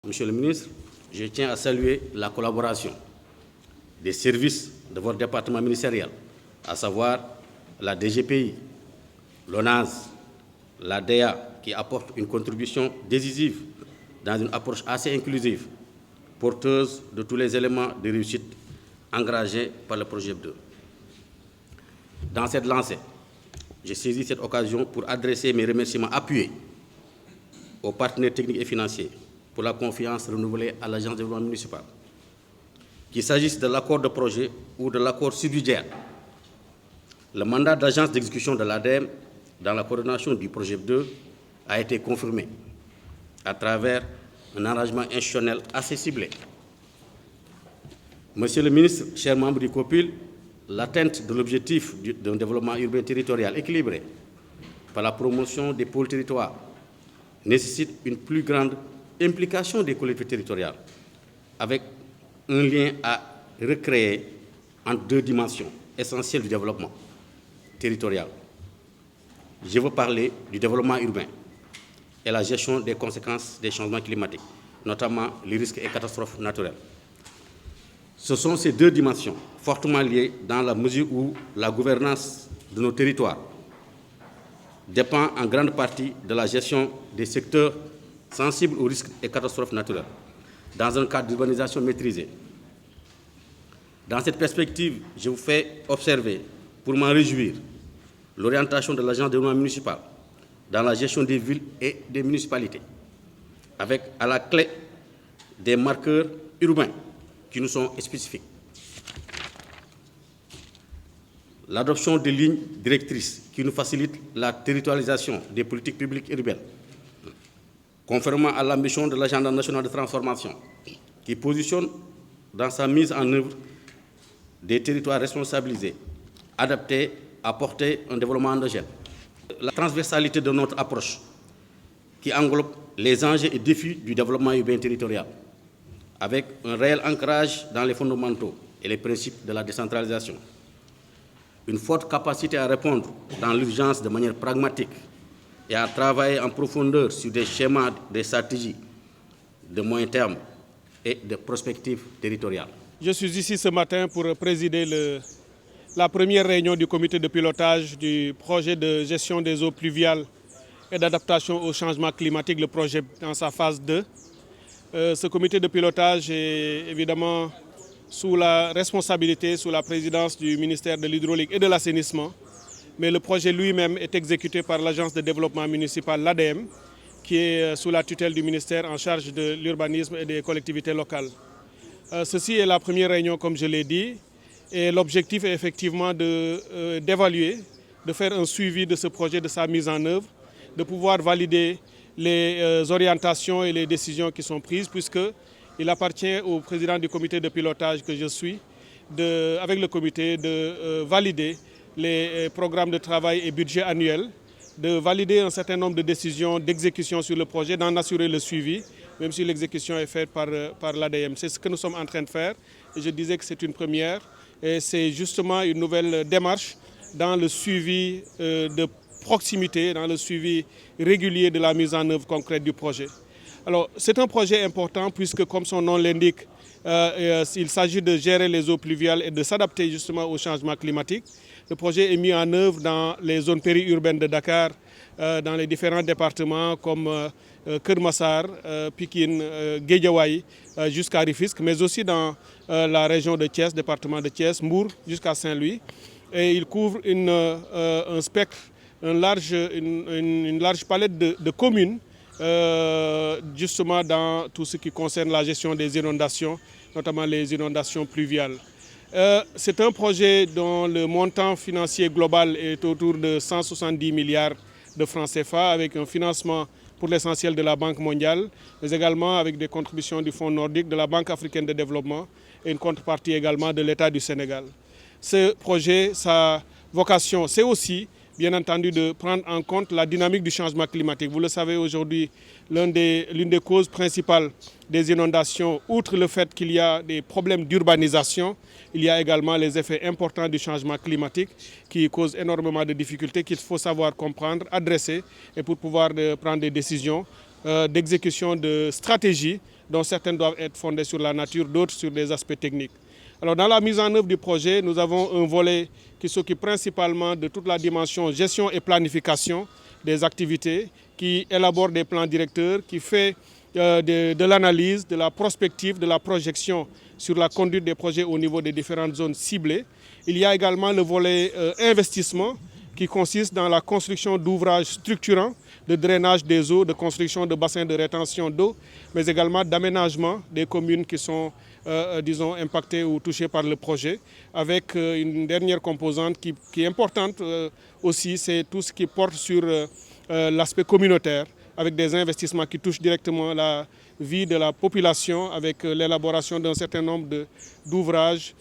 Monsieur le ministre, je tiens à saluer la collaboration des services de votre département ministériel, à savoir la DGPI, l'ONAS, la DEA, qui apporte une contribution décisive dans une approche assez inclusive, porteuse de tous les éléments de réussite engagés par le projet 2. Dans cette lancée, j'ai saisi cette occasion pour adresser mes remerciements appuyés aux partenaires techniques et financiers pour la confiance renouvelée à l'Agence de développement municipal. Qu'il s'agisse de l'accord de projet ou de l'accord subsidiaire, le mandat d'agence d'exécution de l'ADEME dans la coordination du projet 2 a été confirmé à travers un arrangement institutionnel assez ciblé. Monsieur le ministre, chers membres du COPIL, l'atteinte de l'objectif d'un développement urbain territorial équilibré par la promotion des pôles territoires nécessite une plus grande implication des collectivités territoriales, avec un lien à recréer en deux dimensions essentielles du développement territorial. Je veux parler du développement urbain et la gestion des conséquences des changements climatiques, notamment les risques et catastrophes naturelles. Ce sont ces deux dimensions fortement liées dans la mesure où la gouvernance de nos territoires dépend en grande partie de la gestion des secteurs sensibles aux risques et catastrophes naturelles, dans un cadre d'urbanisation maîtrisée. Dans cette perspective, je vous fais observer, pour m'en réjouir, l'orientation de l'agence de développement municipal dans la gestion des villes et des municipalités, avec à la clé des marqueurs urbains qui nous sont spécifiques. L'adoption des lignes directrices qui nous facilitent la territorialisation des politiques publiques urbaines, conformément à l'ambition de l'agenda national de transformation, qui positionne dans sa mise en œuvre des territoires responsabilisés, adaptés à porter un développement endogène. La transversalité de notre approche, qui englobe les enjeux et défis du développement urbain territorial, avec un réel ancrage dans les fondamentaux et les principes de la décentralisation. Une forte capacité à répondre dans l'urgence de manière pragmatique et à travailler en profondeur sur des schémas, des stratégies de moyen terme et de prospective territoriale. Je suis ici ce matin pour présider la première réunion du comité de pilotage du projet de gestion des eaux pluviales et d'adaptation au changement climatique, le projet dans sa phase 2. Ce comité de pilotage est évidemment sous la responsabilité, sous la présidence du ministère de l'Hydraulique et de l'Assainissement, mais le projet lui-même est exécuté par l'Agence de développement municipal, l'ADEME, qui est sous la tutelle du ministère en charge de l'urbanisme et des collectivités locales. Ceci est la première réunion, comme je l'ai dit, et l'objectif est effectivement d'évaluer, de faire un suivi de ce projet, de sa mise en œuvre, de pouvoir valider les orientations et les décisions qui sont prises, puisqu'il appartient au président du comité de pilotage que je suis, avec le comité, de valider les programmes de travail et budget annuels, de valider un certain nombre de décisions d'exécution sur le projet, d'en assurer le suivi, même si l'exécution est faite par l'ADEME. C'est ce que nous sommes en train de faire, et je disais que c'est une première, et c'est justement une nouvelle démarche dans le suivi de proximité, dans le suivi régulier de la mise en œuvre concrète du projet. Alors, c'est un projet important puisque, comme son nom l'indique, il s'agit de gérer les eaux pluviales et de s'adapter justement au changement climatique. Le projet est mis en œuvre dans les zones périurbaines de Dakar, dans les différents départements comme Keur Massar, Pikine, Guédiawaye, jusqu'à Rufisque, mais aussi dans la région de Thiès, département de Thiès, Mbour, jusqu'à Saint-Louis. Et il couvre un spectre, une large palette de communes, justement dans tout ce qui concerne la gestion des inondations, notamment les inondations pluviales. C'est un projet dont le montant financier global est autour de 170 milliards de francs CFA, avec un financement pour l'essentiel de la Banque mondiale, mais également avec des contributions du Fonds nordique, de la Banque africaine de développement et une contrepartie également de l'État du Sénégal. Ce projet, sa vocation, c'est aussi, bien entendu, de prendre en compte la dynamique du changement climatique. Vous le savez aujourd'hui, l'une des causes principales des inondations, outre le fait qu'il y a des problèmes d'urbanisation, il y a également les effets importants du changement climatique qui causent énormément de difficultés qu'il faut savoir comprendre, adresser et pour pouvoir prendre des décisions d'exécution de stratégies dont certaines doivent être fondées sur la nature, d'autres sur des aspects techniques. Alors, dans la mise en œuvre du projet, nous avons un volet qui s'occupe principalement de toute la dimension gestion et planification des activités, qui élabore des plans directeurs, qui fait de l'analyse, de la prospective, de la projection sur la conduite des projets au niveau des différentes zones ciblées. Il y a également le volet investissement, qui consiste dans la construction d'ouvrages structurants de drainage des eaux, de construction de bassins de rétention d'eau, mais également d'aménagement des communes qui sont, disons, impactées ou touchées par le projet, avec une dernière composante qui est importante aussi, c'est tout ce qui porte sur l'aspect communautaire, avec des investissements qui touchent directement la vie de la population, avec l'élaboration d'un certain nombre d'ouvrages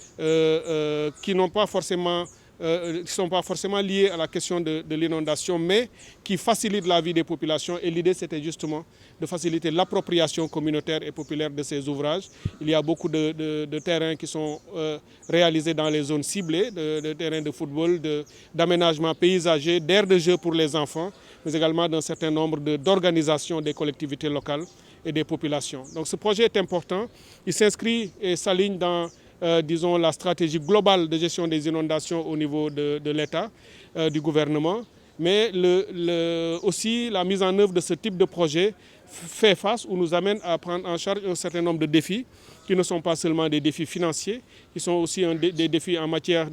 qui n'ont pas forcément qui ne sont pas forcément liés à la question de l'inondation, mais qui facilitent la vie des populations. Et l'idée, c'était justement de faciliter l'appropriation communautaire et populaire de ces ouvrages. Il y a beaucoup de terrains qui sont réalisés dans les zones ciblées, de terrains de football, d'aménagement paysager, d'aires de jeu pour les enfants, mais également d'un certain nombre d'organisations des collectivités locales et des populations. Donc ce projet est important. Il s'inscrit et s'aligne dans disons, la stratégie globale de gestion des inondations au niveau de l'État, du gouvernement. Mais aussi la mise en œuvre de ce type de projet fait face ou nous amène à prendre en charge un certain nombre de défis qui ne sont pas seulement des défis financiers, qui sont aussi des défis en matière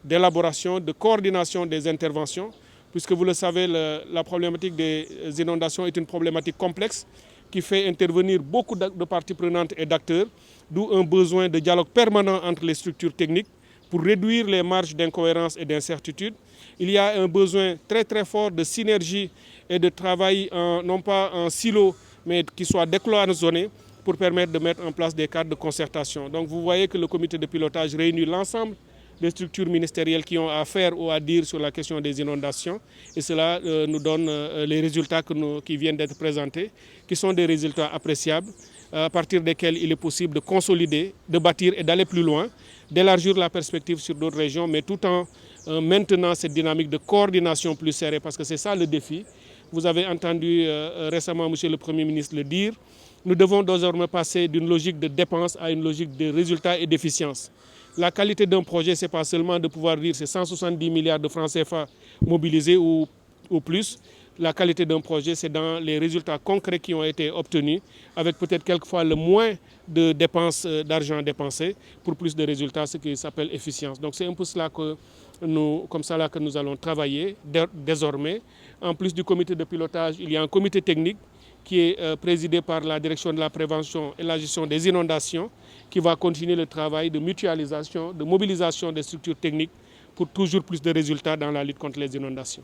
d'élaboration, de coordination des interventions, puisque vous le savez, la problématique des inondations est une problématique complexe qui fait intervenir beaucoup de parties prenantes et d'acteurs, d'où un besoin de dialogue permanent entre les structures techniques pour réduire les marges d'incohérence et d'incertitude. Il y a un besoin très très fort de synergie et de travail non pas en silo, mais qui soit décloisonné pour permettre de mettre en place des cadres de concertation. Donc vous voyez que le comité de pilotage réunit l'ensemble des structures ministérielles qui ont à faire ou à dire sur la question des inondations. Et cela nous donne les résultats qui viennent d'être présentés, qui sont des résultats appréciables, à partir desquels il est possible de consolider, de bâtir et d'aller plus loin, d'élargir la perspective sur d'autres régions, mais tout en maintenant cette dynamique de coordination plus serrée, parce que c'est ça le défi. Vous avez entendu récemment M. le Premier ministre le dire, nous devons désormais passer d'une logique de dépenses à une logique de résultats et d'efficience. La qualité d'un projet, ce n'est pas seulement de pouvoir dire c'est 170 milliards de francs CFA mobilisés ou plus. La qualité d'un projet, c'est dans les résultats concrets qui ont été obtenus, avec peut-être quelquefois le moins de dépenses, d'argent dépensé, pour plus de résultats, ce qui s'appelle efficience. Donc c'est un peu cela que nous allons travailler désormais. En plus du comité de pilotage, il y a un comité technique qui est présidé par la direction de la prévention et la gestion des inondations, qui va continuer le travail de mutualisation, de mobilisation des structures techniques pour toujours plus de résultats dans la lutte contre les inondations.